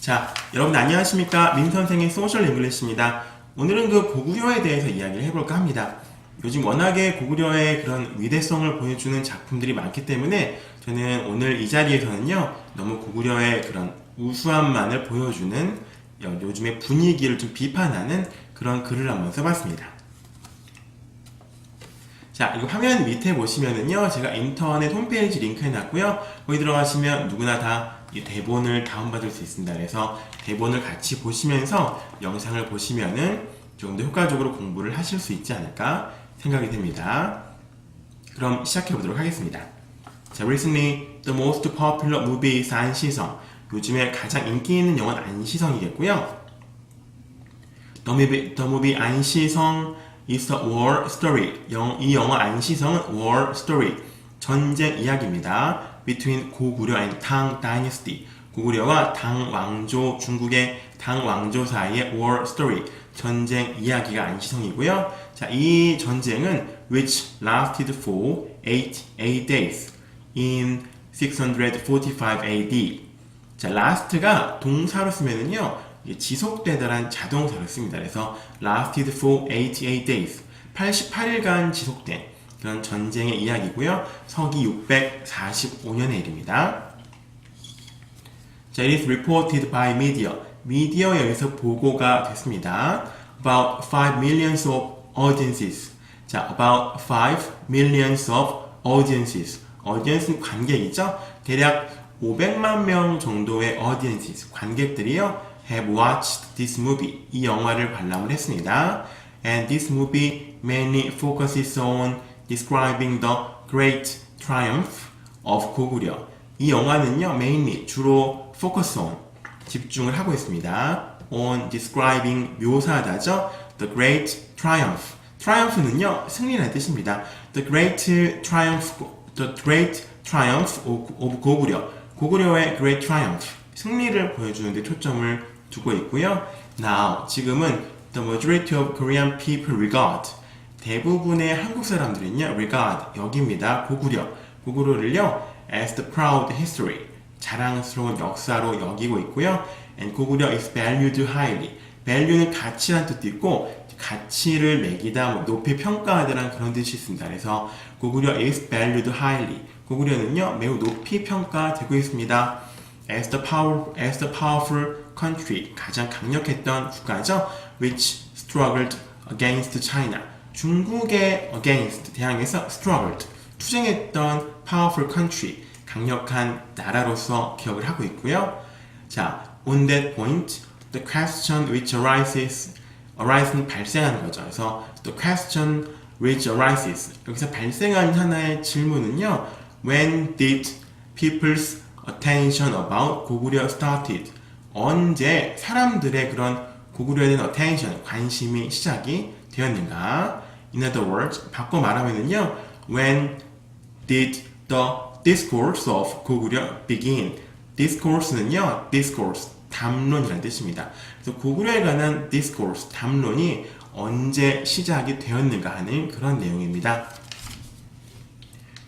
자, 여러분 안녕하십니까? 민 선생의 소셜 잉글리시입니다. 오늘은 그 고구려에 대해서 이야기를 해볼까 합니다. 요즘 워낙에 고구려의 그런 위대성을 보여주는 작품들이 많기 때문에 저는 오늘 이 자리에서는요, 너무 고구려의 그런 우수함만을 보여주는 요즘의 분위기를 좀 비판하는 그런 글을 한번 써봤습니다. 자, 이거 화면 밑에 보시면은요, 제가 인터넷 홈페이지 링크 해놨고요. 거기 들어가시면 누구나 다 이 대본을 다운받을 수 있습니다. 그래서 대본을 같이 보시면서 영상을 보시면은 조금 더 효과적으로 공부를 하실 수 있지 않을까 생각이 됩니다. 그럼 시작해 보도록 하겠습니다. 자, recently the most popular movie is 안시성. 요즘에 가장 인기 있는 영화는 안시성이겠고요. The movie 안시성 is a war story. 이 영화 안시성은 war story. 전쟁 이야기입니다. Between 고구려 and Tang Dynasty. 고구려와 당 왕조, 중국의 당 왕조 사이의 war story. 전쟁 이야기가 안시성이고요. 자, 이 전쟁은 which lasted for 8 days in 645 AD. 자, last가 동사로 쓰면은요, 지속되다란 자동사로 씁니다. 그래서 lasted for 88 days. 88일간 지속된 그런 전쟁의 이야기고요. 서기 645년의 일입니다. 자, it is reported by media. 미디어에 의해서 보고가 됐습니다. About 5 millions of audiences. 자, about 5 millions of audiences. audience는 관객이죠. 대략 500만 명 정도의 audiences, 관객들이요, have watched this movie. 이 영화를 관람을 했습니다. And this movie mainly focuses on describing the great triumph of 고구려. 이 영화는요, mainly 주로 focus on, 집중을 하고 있습니다. on describing, 묘사하다죠. the great triumph. triumph는요, 승리라는 뜻입니다. the great triumph of 고구려. 고구려의 great triumph, 승리를 보여주는 데 초점을 두고 있고요. Now, 지금은 the majority of Korean people regard. 대부분의 한국 사람들은요, regard, 여깁니다. 고구려를요, as the proud history, 자랑스러운 역사로 여기고 있고요. And 고구려 is valued highly. value는 가치란 뜻도 있고, 가치를 매기다, 높이 평가하다라는 그런 뜻이 있습니다. 그래서 고구려 is valued highly. 고구려는요, 매우 높이 평가되고 있습니다. as the powerful country, 가장 강력했던 국가죠. which struggled against China. 중국의 against, 대항해서 struggled, 투쟁했던 powerful country, 강력한 나라로서 기억을 하고 있고요. 자, on that point, the question which arise는 발생하는 거죠. 그래서 the question which arises, 여기서 발생한 하나의 질문은요, when did people's attention about 고구려 started? 언제 사람들의 그런 고구려에 대한 attention, 관심이 시작이 되었는가? In other words, 바꿔 말하면은요, when did the discourse of 고구려 begin? discourse는요, discourse, 담론이라는 뜻입니다. 그래서 고구려에 관한 discourse, 담론이 언제 시작이 되었는가 하는 그런 내용입니다.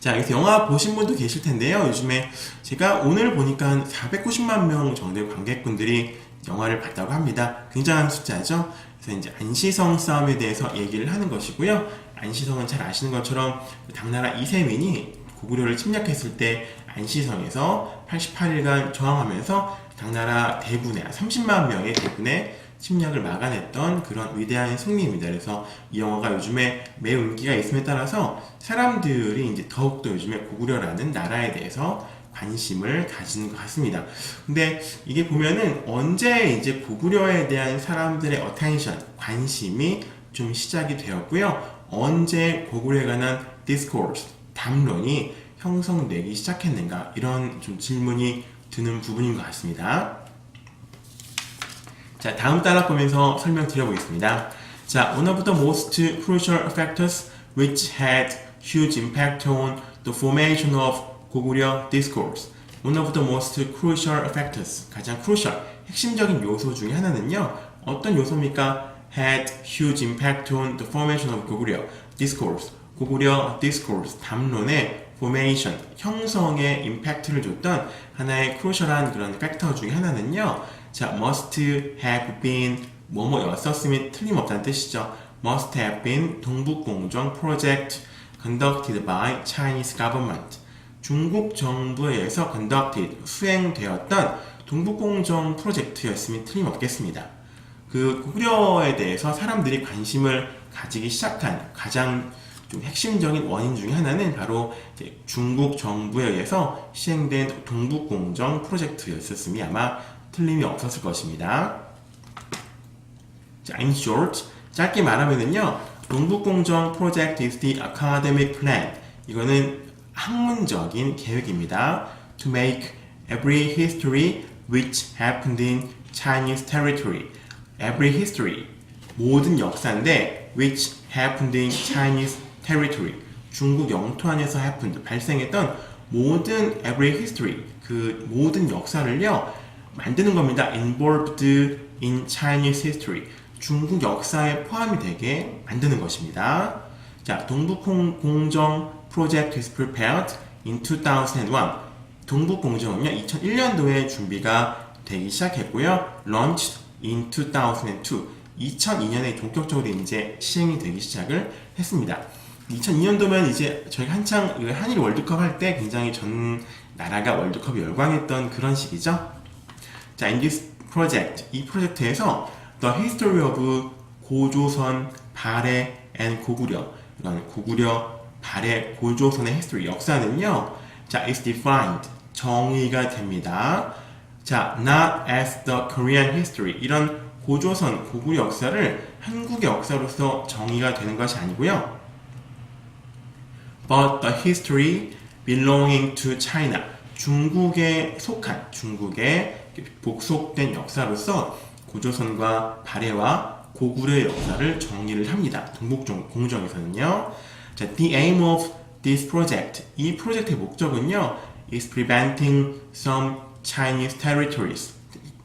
자, 여기서 영화 보신 분도 계실 텐데요. 요즘에 제가 오늘 보니까 한 490만 명 정도의 관객분들이 영화를 봤다고 합니다. 굉장한 숫자죠. 그래서 이제 안시성 싸움에 대해서 얘기를 하는 것이고요. 안시성은 잘 아시는 것처럼 당나라 이세민이 고구려를 침략했을 때 안시성에서 88일간 저항하면서 당나라 대군의 30만 명의 대군의 침략을 막아냈던 그런 위대한 승리입니다. 그래서 이 영화가 요즘에 매우 인기가 있음에 따라서 사람들이 이제 더욱더 요즘에 고구려라는 나라에 대해서 관심을 가지는 것 같습니다. 근데 이게 보면은 언제 이제 고구려에 대한 사람들의 attention, 관심이 좀 시작이 되었고요. 언제 고구려에 관한 discourse, 담론이 형성되기 시작했는가, 이런 좀 질문이 드는 부분인 것 같습니다. 자, 다음 단락 보면서 설명드려보겠습니다. 자, one of the most crucial factors which had huge impact on the formation of 고구려 discourse. One of the most crucial factors. 가장 crucial, 핵심적인 요소 중에 하나는요, 어떤 요소입니까? had huge impact on the formation of 고구려 discourse. 고구려 discourse, 담론의 formation, 형성에 임팩트를 줬던 하나의 crucial한 그런 팩터 중에 하나는요, 자, must have been 뭐뭐였었으면 틀림없다는 뜻이죠. must have been 동북공정 project conducted by Chinese government. 중국 정부에 의해서 conducted 수행되었던 동북공정 프로젝트였으면 틀림없겠습니다. 그 고구려에 대해서 사람들이 관심을 가지기 시작한 가장 좀 핵심적인 원인 중에 하나는 바로 이제 중국 정부에 의해서 시행된 동북공정 프로젝트였었음이 아마 틀림이 없었을 것입니다. 자, in short, 짧게 말하면은요, 동북공정 project is the academic plan. 이거는 학문적인 계획입니다. To make every history which happened in Chinese territory. Every history. 모든 역사인데, which happened in Chinese territory. 중국 영토 안에서 happened. 발생했던 모든 every history. 그 모든 역사를요, 만드는 겁니다. Involved in Chinese history. 중국 역사에 포함이 되게 만드는 것입니다. 자, 동북공정 project is prepared in 2001. 동북공정은요, 2001년도에 준비가 되기 시작했고요. launched in 2002. 2002년에 본격적으로 이제 시행이 되기 시작을 했습니다. 2002년도면 이제 저희가 한창 한일 월드컵 할 때 굉장히 전 나라가 월드컵에 열광했던 그런 시기죠. 자, in this project, 이 프로젝트에서 The History of 고조선, 발해 and 고구려, 이런 고구려, 발해, 고조선의 history, 역사는요, 자, is defined, 정의가 됩니다. 자, not as the Korean history, 이런 고조선, 고구려 역사를 한국의 역사로서 정의가 되는 것이 아니고요. But the history belonging to China, 중국에 속한, 중국에 복속된 역사로서 고조선과 발해와 고구려의 역사를 정리를 합니다. 동북공정에서는요. 자, the aim of this project, 이 프로젝트의 목적은요, is preventing some Chinese territories.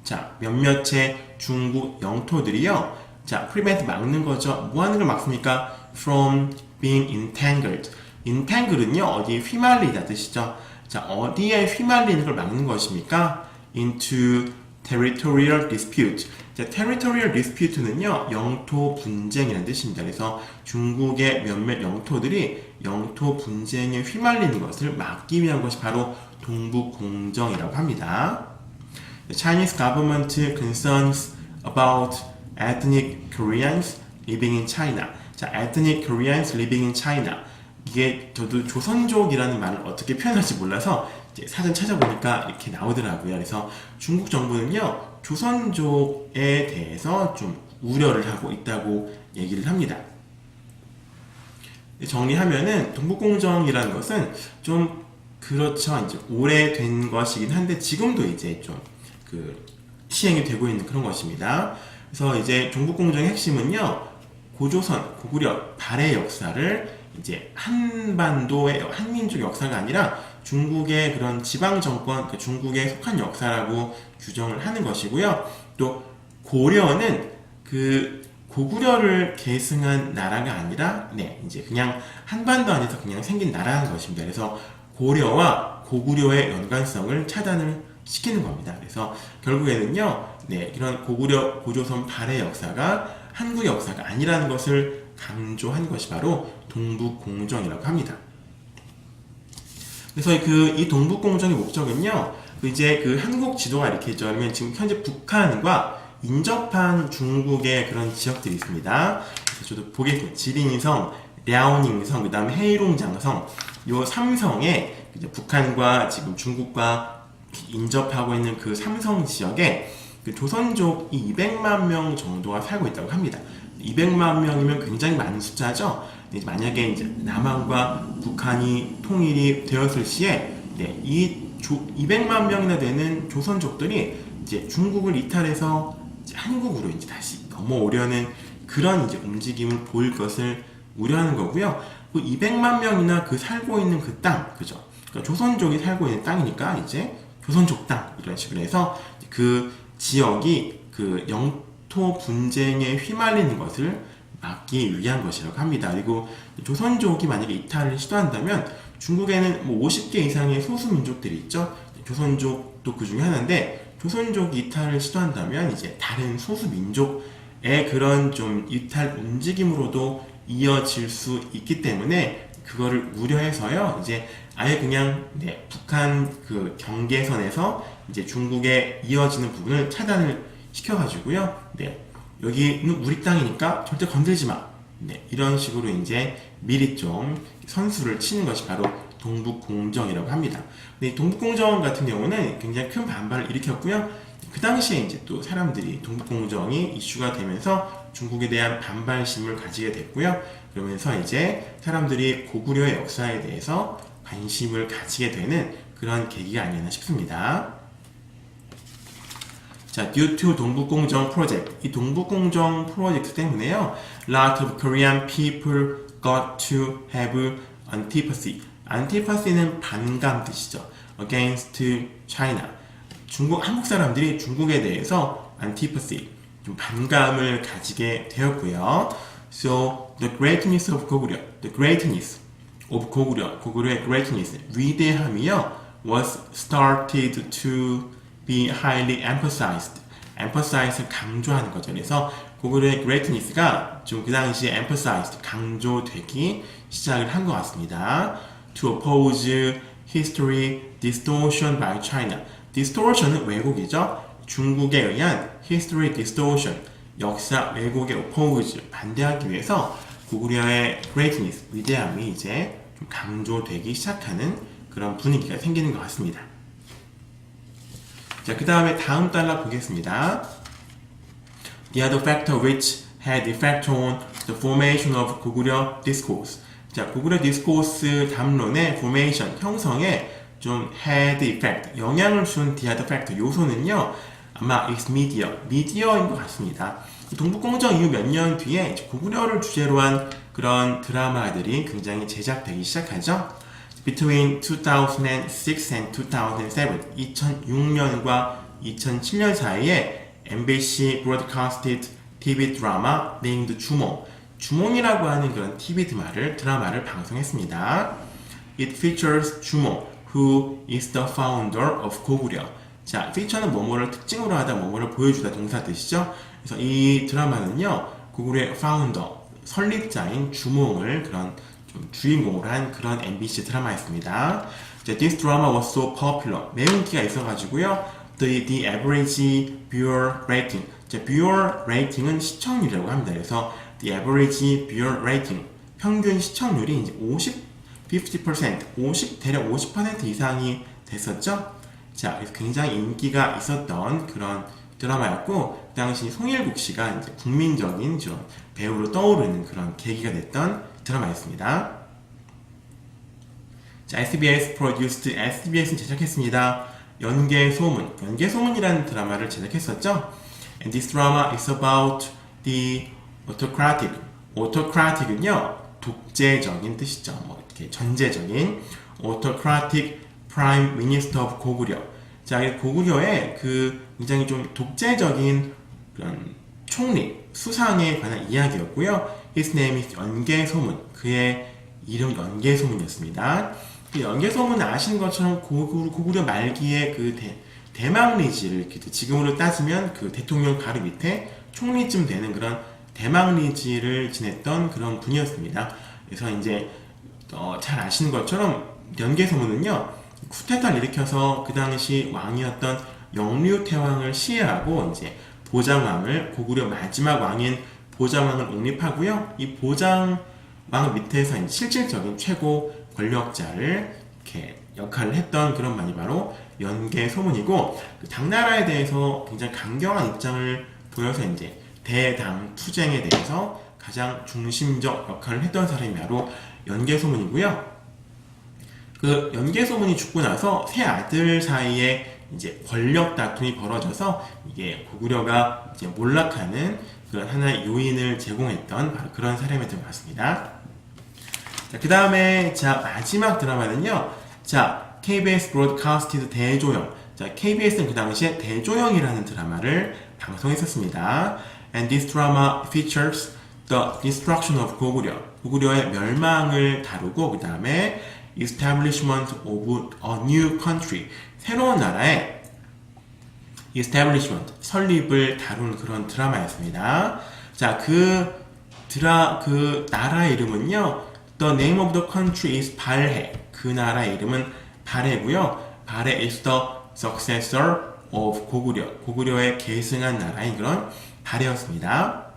자, 몇몇의 중국 영토들이요. 자, prevent 막는 거죠. 뭐 하는 걸 막습니까? From being entangled. entangled은요, 어디에 휘말리다 뜻이죠. 자, 어디에 휘말리는 걸 막는 것입니까? into territorial dispute. 자, territorial dispute는요, 영토 분쟁이라는 뜻입니다. 그래서 중국의 몇몇 영토들이 영토 분쟁에 휘말리는 것을 막기 위한 것이 바로 동북공정이라고 합니다. The Chinese government concerns about ethnic Koreans living in China. 자, ethnic Koreans living in China. 이게 저도 조선족이라는 말을 어떻게 표현할지 몰라서 이제 사전 찾아보니까 이렇게 나오더라고요. 그래서 중국 정부는요, 조선족에 대해서 좀 우려를 하고 있다고 얘기를 합니다. 정리하면은 동북공정이라는 것은 좀 그렇죠. 이제 오래된 것이긴 한데 지금도 이제 좀 시행이 되고 있는 그런 것입니다. 그래서 이제 동북공정의 핵심은요, 고조선, 고구려, 발해 역사를 이제 한반도의 한민족 역사가 아니라 중국의 그런 지방 정권, 중국에 속한 역사라고 규정을 하는 것이고요. 또 고려는 그 고구려를 계승한 나라가 아니라, 네, 이제 그냥 한반도 안에서 그냥 생긴 나라는 것입니다. 그래서 고려와 고구려의 연관성을 차단을 시키는 겁니다. 그래서 결국에는요, 네, 이런 고구려, 고조선 발해 역사가 한국 역사가 아니라는 것을 강조한 것이 바로 동북공정이라고 합니다. 그래서 이 동북공정의 목적은요, 이제 한국 지도가 이렇게 있죠. 그러면 지금 현재 북한과 인접한 중국의 그런 지역들이 있습니다. 그래서 저도 보겠습니다. 지린성, 랴오닝성, 그 다음에 헤이룽장성, 요 3성에 이제 북한과 지금 중국과 인접하고 있는 그 3성 지역에 조선족이 200만 명 정도가 살고 있다고 합니다. 200만 명이면 굉장히 많은 숫자죠. 만약에 이제 남한과 북한이 통일이 되었을 시에, 네, 이 200만 명이나 되는 조선족들이 이제 중국을 이탈해서 이제 한국으로 이제 다시 넘어오려는 그런 이제 움직임을 보일 것을 우려하는 거고요. 그 200만 명이나 살고 있는 그 땅, 그죠? 그러니까 조선족이 살고 있는 땅이니까 이제 조선족 땅, 이런 식으로 해서 그 지역이 영토 분쟁에 휘말리는 것을 막기 위한 것이라고 합니다. 그리고 조선족이 만약에 이탈을 시도한다면 중국에는 50개 이상의 소수민족들이 있죠. 조선족도 그 중에 하나인데 조선족 이탈을 시도한다면 이제 다른 소수 민족의 그런 좀 이탈 움직임으로도 이어질 수 있기 때문에 그거를 우려해서요. 이제 아예 그냥 북한 그 경계선에서 이제 중국에 이어지는 부분을 차단을 시켜가지고요. 여기는 우리 땅이니까 절대 건들지 마. 이런 식으로 이제 미리 좀 선수를 치는 것이 바로 동북공정이라고 합니다. 근데 이 동북공정 같은 경우는 굉장히 큰 반발을 일으켰고요. 그 당시에 이제 또 사람들이 동북공정이 이슈가 되면서 중국에 대한 반발심을 가지게 됐고요. 그러면서 이제 사람들이 고구려의 역사에 대해서 관심을 가지게 되는 그런 계기가 아니었나 싶습니다. 자, due to 동북공정 프로젝트. 이 동북공정 프로젝트 때문에요. lot of Korean people got to have antipathy. antipathy는 반감 뜻이죠. against China. 한국 사람들이 중국에 대해서 antipathy, 좀 반감을 가지게 되었고요. So, the greatness of 고구려, the greatness of 고구려의 greatness, 위대함이요, was started to be highly emphasized. emphasize, 강조하는 거죠. 그래서 고구려의 greatness가 좀 그 당시에 emphasized, 강조되기 시작을 한 것 같습니다. To oppose history distortion by China. distortion은 왜곡이죠. 중국에 의한 history distortion, 역사 왜곡의 oppose, 반대하기 위해서 고구려의 greatness, 위대함이 이제 좀 강조되기 시작하는 그런 분위기가 생기는 것 같습니다. 자, 그 다음에 다음 달러 보겠습니다. The other factor which had effect on the formation of 고구려 discourse. 자, 고구려 discourse 담론의 formation, 형성에 좀 had effect, 영향을 준 the other factor 요소는요, 아마 is media인 것 같습니다. 동북공정 이후 몇 년 뒤에 고구려를 주제로 한 그런 드라마들이 굉장히 제작되기 시작하죠. Between 2006 and 2007, 2006년과 2007년 사이에 MBC broadcasted TV 드라마 named 주몽이라고 하는 그런 TV 드라마를 방송했습니다. It features 주몽, who is the founder of 고구려. 자, feature는 뭐뭐를 특징으로 하다, 뭐뭐를 보여주다 동사 뜻이죠. 그래서 이 드라마는요, 고구려의 founder, 설립자인 주몽을 그런 좀 주인공으로 한 그런 MBC 드라마였습니다. This drama was so popular. 매우 인기가 있어가지고요. The average viewer rating. viewer rating은 시청률이라고 합니다. 그래서 the average viewer rating, 평균 시청률이 이제 50% 대략 50% 이상이 됐었죠. 자, 그래서 굉장히 인기가 있었던 그런 드라마였고, 그 당시 송일국 씨가 이제 국민적인 좀 배우로 떠오르는 그런 계기가 됐던 드라마였습니다. 자, SBS는 제작했습니다. 연개소문이라는 드라마를 제작했었죠. And this drama is about the autocratic은요, 독재적인 뜻이죠. 뭐 이렇게 전제적인 autocratic prime minister of 고구려. 자, 고구려의 그 굉장히 좀 독재적인 그런 총리, 수상에 관한 이야기였고요. His name is 연개소문. 그의 이름 연개소문이었습니다. 그 연개소문 아시는 것처럼 고구려 말기에 그 대망리지를 지금으로 따지면 그 대통령 바로 밑에 총리쯤 되는 그런 대망리지를 지냈던 그런 분이었습니다. 그래서 이제 잘 아시는 것처럼 연개소문은요, 쿠데타를 일으켜서 그 당시 왕이었던 영류태왕을 시해하고 이제 고구려 마지막 왕인 보장왕을 옹립하고요. 이 보장왕 밑에서 이제 실질적인 최고 권력자를 이렇게 역할을 했던 그런 말이 바로 연개소문이고, 그 당나라에 대해서 굉장히 강경한 입장을 보여서 이제 대당 투쟁에 대해서 가장 중심적 역할을 했던 사람이 바로 연개소문이고요. 그 연개소문이 죽고 나서 세 아들 사이에 이제 권력 다툼이 벌어져서 이게 고구려가 이제 몰락하는 그런 하나의 요인을 제공했던 바로 그런 사람이었던 것 같습니다. 자, 그 다음에 마지막 드라마는요. 자, KBS 브로드카스티드 대조영. 자, KBS는 그 당시에 대조영이라는 드라마를 방송했었습니다. And this drama features the destruction of 고구려의 멸망을 다루고, 그 다음에 establishment of a new country, 새로운 나라의 establishment, 설립을 다루는 그런 드라마였습니다. 자, 그 나라 이름은요, The name of the country is 발해. 그 나라 이름은 발해고요. 발해 is the successor of 고구려. 고구려의 계승한 나라인 그런 발해였습니다.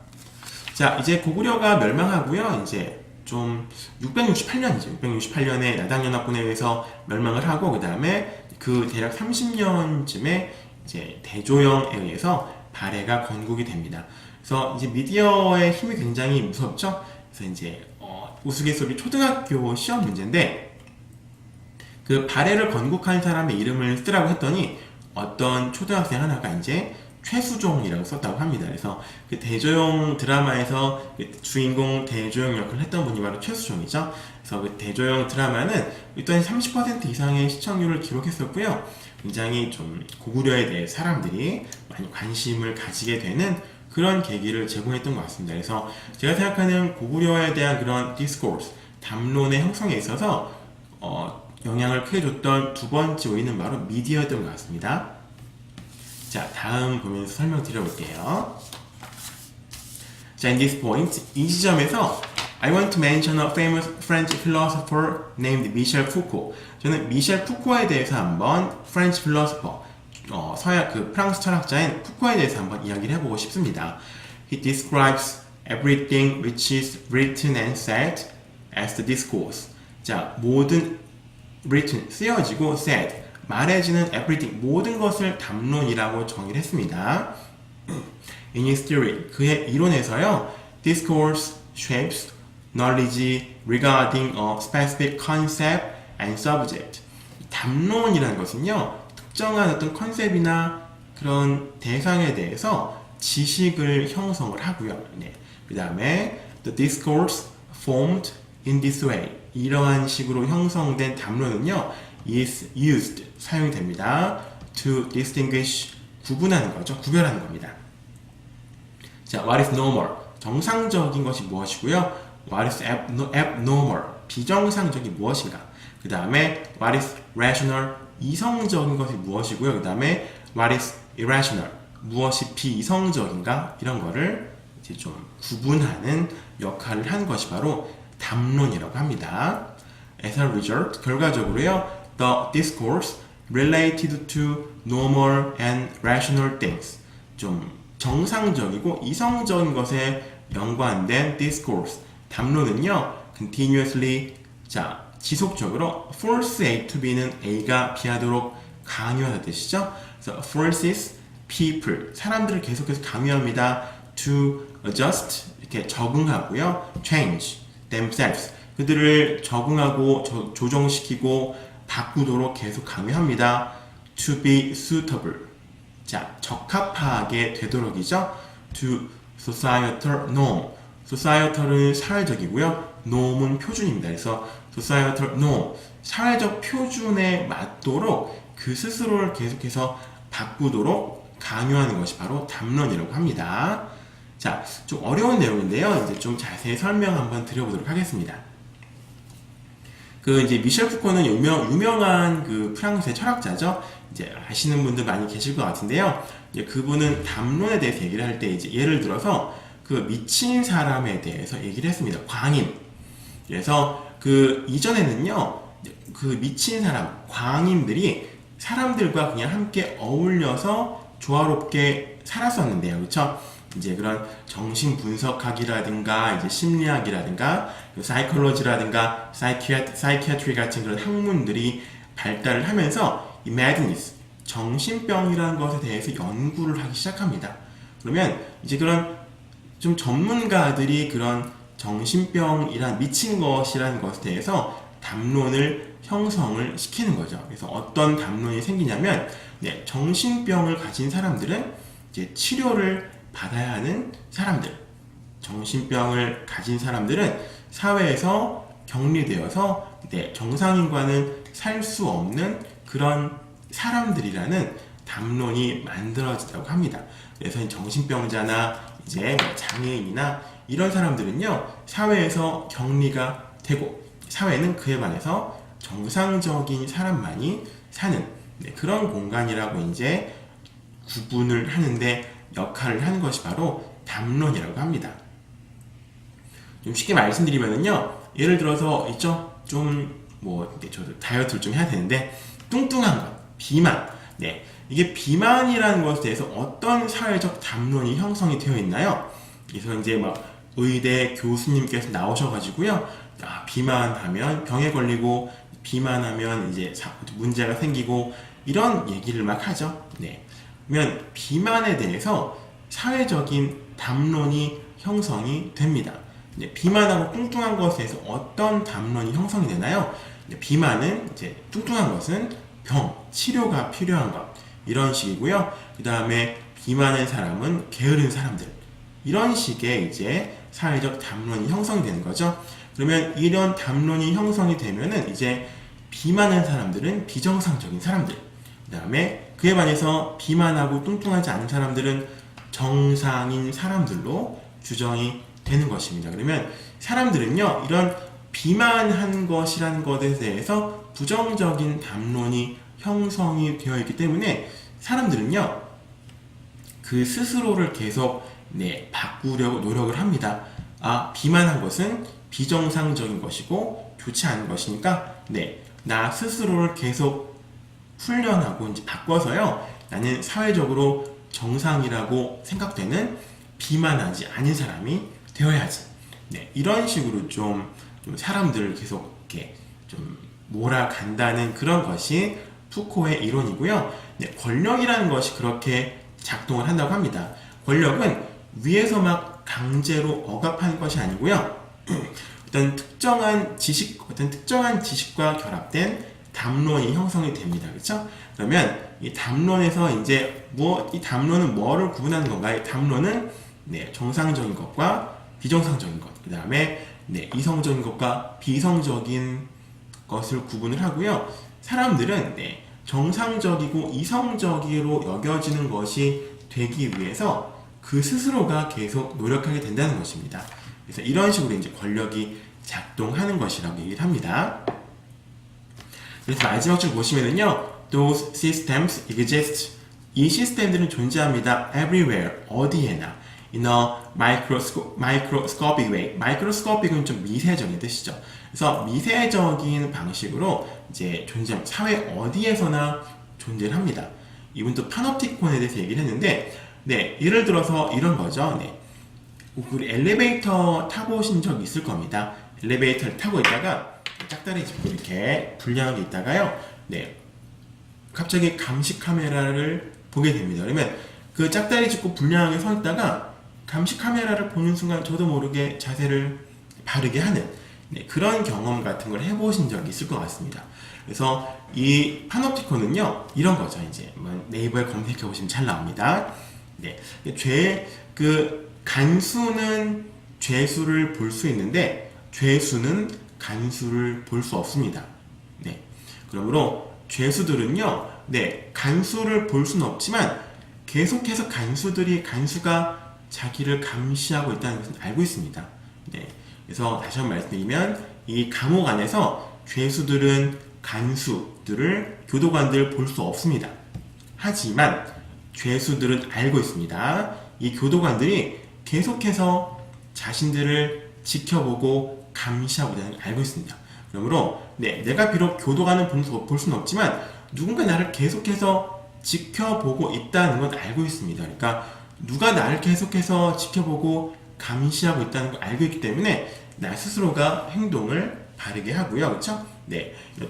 자, 이제 고구려가 멸망하고요. 이제 좀 668년이죠. 668년에 나당연합군에 의해서 멸망을 하고 그 다음에 그 대략 30년쯤에 이제 대조영에 의해서 발해가 건국이 됩니다. 그래서 이제 미디어의 힘이 굉장히 무섭죠. 그래서 이제 우스갯소리 초등학교 시험 문제인데 그 발해를 건국한 사람의 이름을 쓰라고 했더니 어떤 초등학생 하나가 이제 최수종이라고 썼다고 합니다. 그래서 그 대조영 드라마에서 그 주인공 대조영 역할을 했던 분이 바로 최수종이죠. 그래서 그 대조영 드라마는 일단 30% 이상의 시청률을 기록했었고요. 굉장히 좀 고구려에 대해 사람들이 많이 관심을 가지게 되는 그런 계기를 제공했던 것 같습니다. 그래서 제가 생각하는 고구려에 대한 그런 디스코스, 담론의 형성에 있어서 영향을 크게 줬던 두 번째 요인은 바로 미디어였던 것 같습니다. 자, 다음 보면서 설명드려볼게요. 자, in this point, 이 지점에서 I want to mention a famous French philosopher named Michel Foucault. 저는 미셸 푸코에 대해서 한번 French philosopher, 서양 그 프랑스 철학자인 푸코에 대해서 한번 이야기를 해보고 싶습니다. He describes everything which is written and said as the discourse. 자, 모든 written, 쓰여지고 said, 말해지는 everything, 모든 것을 담론이라고 정의를 했습니다. In his theory, 그의 이론에서요, discourse shapes knowledge regarding a specific concept and subject. 담론이라는 것은요, 특정한 어떤 컨셉이나 그런 대상에 대해서 지식을 형성을 하고요. 네. 그 다음에 the discourse formed in this way. 이러한 식으로 형성된 담론은요, is used, 사용이 됩니다. to distinguish, 구분하는 거죠. 구별하는 겁니다. 자, what is normal? 정상적인 것이 무엇이고요? what is abnormal? 비정상적인 무엇인가? 그 다음에 what is rational? 이성적인 것이 무엇이고요? 그 다음에 what is irrational? 무엇이 비이성적인가? 이런 거를 이제 좀 구분하는 역할을 한 것이 바로 담론이라고 합니다. As a result, 결과적으로요, the discourse related to normal and rational things. 좀 정상적이고 이성적인 것에 연관된 discourse, 담론은요, continuously, 자, 지속적으로 force A to B는 A가 B하도록 강요하는 뜻이죠. 그래서 forces people, 사람들을 계속해서 강요합니다. to adjust, 이렇게 적응하고요. change themselves, 그들을 적응하고 조정시키고 바꾸도록 계속 강요합니다. to be suitable, 자, 적합하게 되도록이죠. to societal norm, societal은 사회적이고요. norm은 표준입니다. 그래서 societal norm, 사회적 표준에 맞도록 그 스스로를 계속해서 바꾸도록 강요하는 것이 바로 담론이라고 합니다. 자, 좀 어려운 내용인데요. 이제 좀 자세히 설명 한번 드려보도록 하겠습니다. 그 이제 미셸 푸코는 유명한 그 프랑스의 철학자죠. 이제 아시는 분들 많이 계실 것 같은데요. 이제 그분은 담론에 대해서 얘기를 할 때 이제 예를 들어서 그 미친 사람에 대해서 얘기를 했습니다. 광인. 그래서 그 이전에는요, 그 미친 사람, 광인들이 사람들과 그냥 함께 어울려서 조화롭게 살았었는데요. 그렇죠? 이제 그런 정신 분석학이라든가 이제 심리학이라든가 사이콜로지라든가 사이키아트리 같은 그런 학문들이 발달을 하면서 이 madness, 정신병이라는 것에 대해서 연구를 하기 시작합니다. 그러면 이제 그런 좀 전문가들이 그런 정신병이란 미친 것이라는 것에 대해서 담론을 형성을 시키는 거죠. 그래서 어떤 담론이 생기냐면, 네, 정신병을 가진 사람들은 이제 치료를 받아야 하는 사람들, 정신병을 가진 사람들은 사회에서 격리되어서, 네, 정상인과는 살 수 없는 그런 사람들이라는 담론이 만들어지다고 합니다. 그래서 정신병자나 이제 장애인이나 이런 사람들은요, 사회에서 격리가 되고 사회는 그에 반해서 정상적인 사람만이 사는, 네, 그런 공간이라고 이제 구분을 하는데 역할을 하는 것이 바로 담론이라고 합니다. 좀 쉽게 말씀드리면요, 예를 들어서 있죠, 저도 다이어트를 좀 해야 되는데 뚱뚱한 것, 비만, 네, 이게 비만이라는 것에 대해서 어떤 사회적 담론이 형성이 되어 있나요? 그래서 이제 의대 교수님께서 나오셔가지고요, 비만하면 병에 걸리고 비만하면 이제 문제가 생기고 이런 얘기를 막 하죠. 네, 그러면 비만에 대해서 사회적인 담론이 형성이 됩니다. 네, 비만하고 뚱뚱한 것에 대해서 어떤 담론이 형성이 되나요? 네, 비만은 이제 뚱뚱한 것은 병, 치료가 필요한 것 이런 식이고요. 그 다음에 비만한 사람은 게으른 사람들 이런 식의 이제 사회적 담론이 형성이 되는 거죠. 그러면 이런 담론이 형성이 되면은 이제 비만한 사람들은 비정상적인 사람들, 그 다음에 그에 반해서 비만하고 뚱뚱하지 않은 사람들은 정상인 사람들로 규정이 되는 것입니다. 그러면 사람들은요, 이런 비만한 것이라는 것에 대해서 부정적인 담론이 형성이 되어 있기 때문에 사람들은요, 그 스스로를 계속 바꾸려고 노력을 합니다. 비만한 것은 비정상적인 것이고 좋지 않은 것이니까 나 스스로를 계속 훈련하고 이제 바꿔서요, 나는 사회적으로 정상이라고 생각되는 비만하지 않은 사람이 되어야지. 이런 식으로 좀 사람들을 계속 이렇게 좀 몰아간다는 그런 것이 푸코의 이론이고요. 권력이라는 것이 그렇게 작동을 한다고 합니다. 권력은 위에서 막 강제로 억압하는 것이 아니고요. 어떤 특정한 지식과 결합된 담론이 형성이 됩니다. 그렇죠? 그러면 이 담론에서 이제 이 담론은 뭐를 구분하는 건가? 이 담론은 정상적인 것과 비정상적인 것, 그 다음에 이성적인 것과 비이성적인 것을 구분을 하고요. 사람들은 정상적이고 이성적으로 여겨지는 것이 되기 위해서 그 스스로가 계속 노력하게 된다는 것입니다. 그래서 이런 식으로 이제 권력이 작동하는 것이라고 얘기를 합니다. 그래서 마지막 줄 보시면은요, those systems exist. 이 시스템들은 존재합니다. everywhere, 어디에나. in a microscopic way. microscopic은 좀 미세적인 뜻이죠. 그래서 미세적인 방식으로 이제 사회 어디에서나 존재를 합니다. 이분 또 파놉티콘에 대해서 얘기를 했는데, 예를 들어서 이런 거죠. 우리 엘리베이터 타보신 적 있을 겁니다. 엘리베이터를 타고 있다가 짝다리 짚고 이렇게 불량하게 있다가요, 갑자기 감시 카메라를 보게 됩니다. 그러면 그 짝다리 짚고 불량하게 서 있다가 감시 카메라를 보는 순간 저도 모르게 자세를 바르게 하는 그런 경험 같은 걸 해보신 적이 있을 것 같습니다. 그래서 이 파놉티콘은요, 이런 거죠. 이제 네이버에 검색해 보시면 잘 나옵니다. 간수는 죄수를 볼 수 있는데 죄수는 간수를 볼 수 없습니다. 그러므로 죄수들은요, 간수를 볼 수는 없지만 계속해서 간수가 자기를 감시하고 있다는 것은 알고 있습니다. 그래서 다시 한번 말씀드리면 이 감옥 안에서 죄수들은 간수들을 교도관들 볼 수 없습니다. 하지만 죄수들은 알고 있습니다. 이 교도관들이 계속해서 자신들을 지켜보고 감시하고 있다는 걸 알고 있습니다. 그러므로 내가 비록 교도관을 볼 수는 없지만 누군가 나를 계속해서 지켜보고 있다는 건 알고 있습니다. 그러니까 누가 나를 계속해서 지켜보고 감시하고 있다는 걸 알고 있기 때문에 나 스스로가 행동을 바르게 하고요. 그렇죠?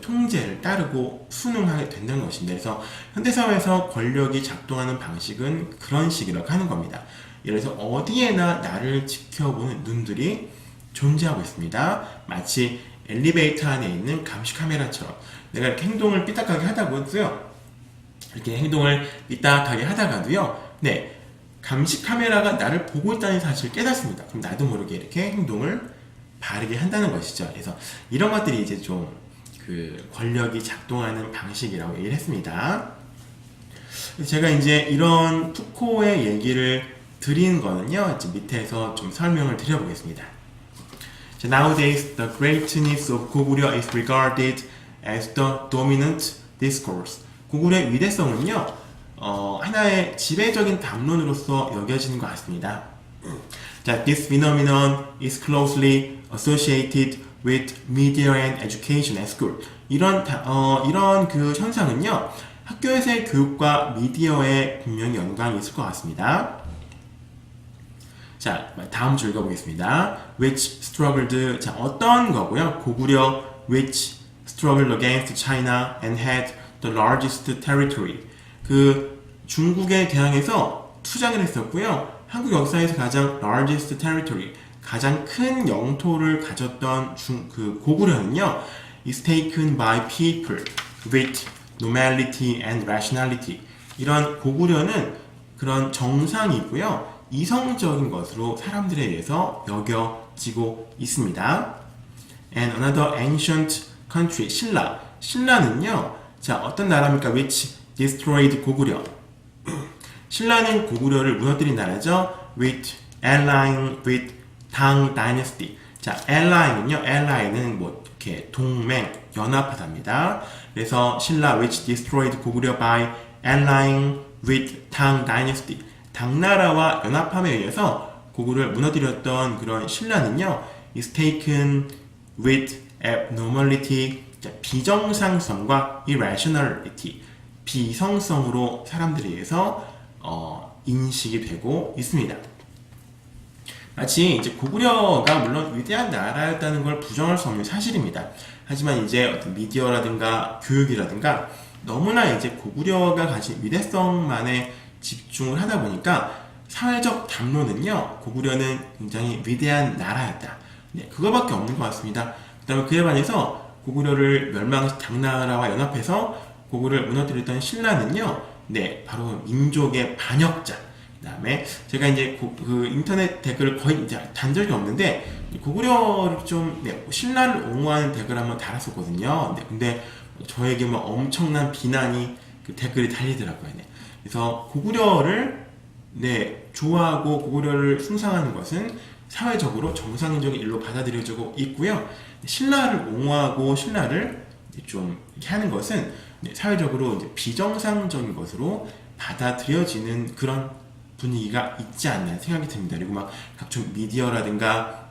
통제를 따르고 순응하게 된다는 것입니다. 그래서 현대사회에서 권력이 작동하는 방식은 그런 식이라고 하는 겁니다. 예를 들어서 어디에나 나를 지켜보는 눈들이 존재하고 있습니다. 마치 엘리베이터 안에 있는 감시 카메라처럼 내가 이렇게 행동을 삐딱하게 하다가도요, 이렇게 행동을 삐딱하게 하다가도요, 감시 카메라가 나를 보고 있다는 사실을 깨닫습니다. 그럼 나도 모르게 이렇게 행동을 바르게 한다는 것이죠. 그래서 이런 것들이 이제 좀 권력이 작동하는 방식이라고 얘기를 했습니다. 제가 이제 이런 푸코의 얘기를 드리는 거는요, 밑에서 좀 설명을 드려보겠습니다. Nowadays, the greatness of 고구려 is regarded as the dominant discourse. 고구려의 위대성은요, 하나의 지배적인 담론으로서 여겨지는 것 같습니다. 자, this phenomenon is closely associated with media and education at school. 이런 그 현상은요, 학교에서의 교육과 미디어에 분명히 연관이 있을 것 같습니다. 자, 다음 줄 읽어보겠습니다. which struggled, 자, 어떤 거고요. 고구려 which struggled against China and had the largest territory. 그 중국에 대항해서 투쟁을 했었고요. 한국 역사에서 가장 largest territory, 가장 큰 영토를 가졌던 그 고구려는요, is taken by people with normality and rationality. 이런 고구려는 그런 정상이고요, 이성적인 것으로 사람들에 의해서 여겨지고 있습니다. And another ancient country, 신라. 신라는요, 자, 어떤 나라입니까? which destroyed 고구려. 신라는 고구려를 무너뜨린 나라죠. with allying with Tang dynasty. 자, allying은요, ally는 뭐 이렇게 동맹, 연합하답니다. 그래서 신라 which destroyed 고구려 by allying with Tang dynasty. 당나라와 연합함에 의해서 고구려를 무너뜨렸던 그런 신라는요, is taken with abnormality, 비정상성과 irrationality, 비성성으로 사람들에 의해서 인식이 되고 있습니다. 마치 이제 고구려가 물론 위대한 나라였다는 걸 부정할 수 없는 사실입니다. 하지만 이제 어떤 미디어라든가 교육이라든가 너무나 이제 고구려가 가진 위대성만에 집중을 하다 보니까 사회적 담론은요, 고구려는 굉장히 위대한 나라였다. 네, 그거밖에 없는 것 같습니다. 그 다음에 그에 반해서 고구려를 멸망시 당나라와 연합해서 고구려를 무너뜨렸던 신라는요, 네, 바로 민족의 반역자. 그 다음에 제가 이제 그 인터넷 댓글을 거의 이제 단 적이 없는데, 고구려를 좀, 네, 신라를 옹호하는 댓글을 한번 달았었거든요. 네, 근데 저에게 뭐 엄청난 비난이 그 댓글이 달리더라고요. 네. 그래서 고구려를, 네, 좋아하고 고구려를 숭상하는 것은 사회적으로 정상적인 일로 받아들여지고 있고요. 신라를 옹호하고 신라를 좀 이렇게 하는 것은, 네, 사회적으로 이제 비정상적인 것으로 받아들여지는 그런 분위기가 있지 않나 생각이 듭니다. 그리고 막 각종 미디어라든가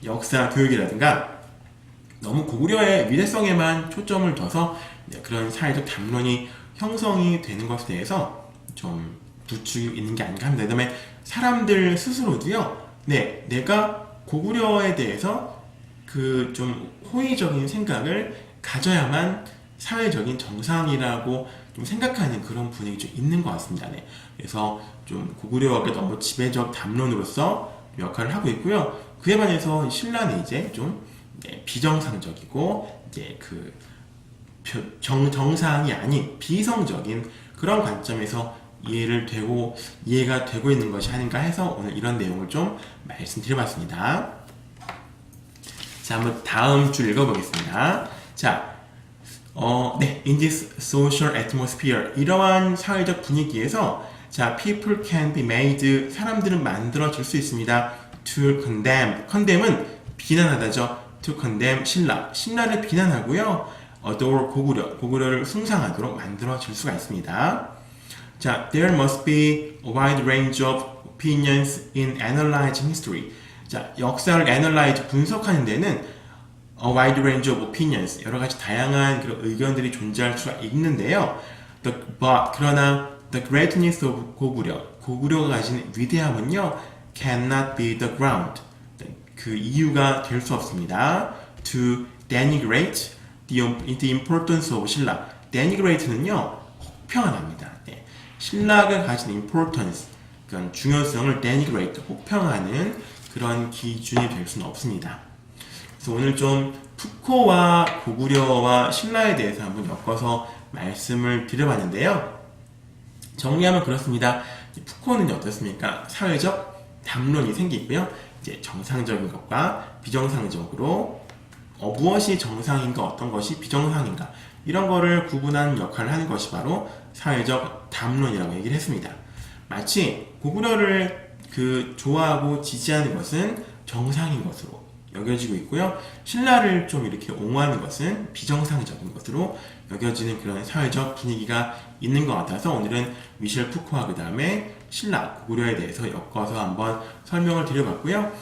역사 교육이라든가 너무 고구려의 위대성에만 초점을 둬서, 네, 그런 사회적 담론이 형성이 되는 것에 대해서 좀 부추기 있는 게 아닌가 합니다. 그 다음에 사람들 스스로도요, 네, 내가 고구려에 대해서 그 좀 호의적인 생각을 가져야만 사회적인 정상이라고 좀 생각하는 그런 분위기 좀 있는 것 같습니다. 네. 그래서 좀 고구려가 너무 지배적 담론으로서 역할을 하고 있고요. 그에 반해서 신라는 이제 좀, 네, 비정상적이고 이제 그 정상이 아닌 비성적인 그런 관점에서 이해가 되고 있는 것이 아닌가 해서 오늘 이런 내용을 좀 말씀드려봤습니다. 자, 한번 다음 줄 읽어보겠습니다. 자, 네, in this social atmosphere, 이러한 사회적 분위기에서, 자, people can be made, 사람들은 만들어질 수 있습니다. to condemn, condemn은 비난하다죠. to condemn 신라를 비난하고요. adore 고구려를 숭상하도록 만들어질 수가 있습니다. 자, there must be a wide range of opinions in analyzing history. 자, 역사를 analyze, 분석하는 데는 a wide range of opinions, 여러 가지 다양한 그런 의견들이 존재할 수가 있는데요. 그러나 the greatness of 고구려가 가진 위대함은요, cannot be the ground, 그 이유가 될 수 없습니다. to denigrate the importance of 신라. denigrate는요, 혹평합니다. 네. 신라가 가진 importance, 그런 중요성을 denigrate, 혹평하는 그런 기준이 될 수는 없습니다. 그래서 오늘 좀 푸코와 고구려와 신라에 대해서 한번 엮어서 말씀을 드려봤는데요. 정리하면 그렇습니다. 푸코는 어떻습니까? 사회적 담론이 생기고요. 이제 정상적인 것과 비정상적으로 무엇이 정상인가, 어떤 것이 비정상인가, 이런 거를 구분하는 역할을 하는 것이 바로 사회적 담론이라고 얘기를 했습니다. 마치 고구려를 좋아하고 지지하는 것은 정상인 것으로 여겨지고 있고요. 신라를 좀 이렇게 옹호하는 것은 비정상적인 것으로 여겨지는 그런 사회적 분위기가 있는 것 같아서 오늘은 미셸 푸코와 그 다음에 신라, 고구려에 대해서 엮어서 한번 설명을 드려봤고요.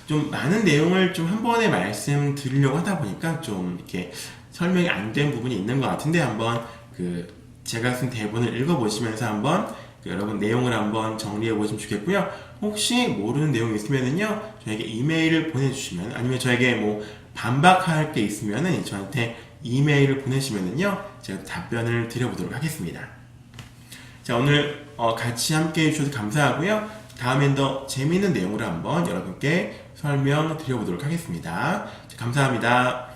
좀 많은 내용을 좀 한 번에 말씀드리려고 하다 보니까 좀 이렇게 설명이 안 된 부분이 있는 것 같은데 한번 제가 쓴 대본을 읽어보시면서 한번 여러분 내용을 한번 정리해 보시면 좋겠고요. 혹시 모르는 내용이 있으면은요, 저에게 이메일을 보내주시면, 아니면 저에게 뭐 반박할 게 있으면은 저한테 이메일을 보내시면은요, 제가 답변을 드려보도록 하겠습니다. 자, 오늘 같이 함께 해주셔서 감사하고요. 다음엔 더 재미있는 내용으로 한번 여러분께 설명 드려보도록 하겠습니다. 자, 감사합니다.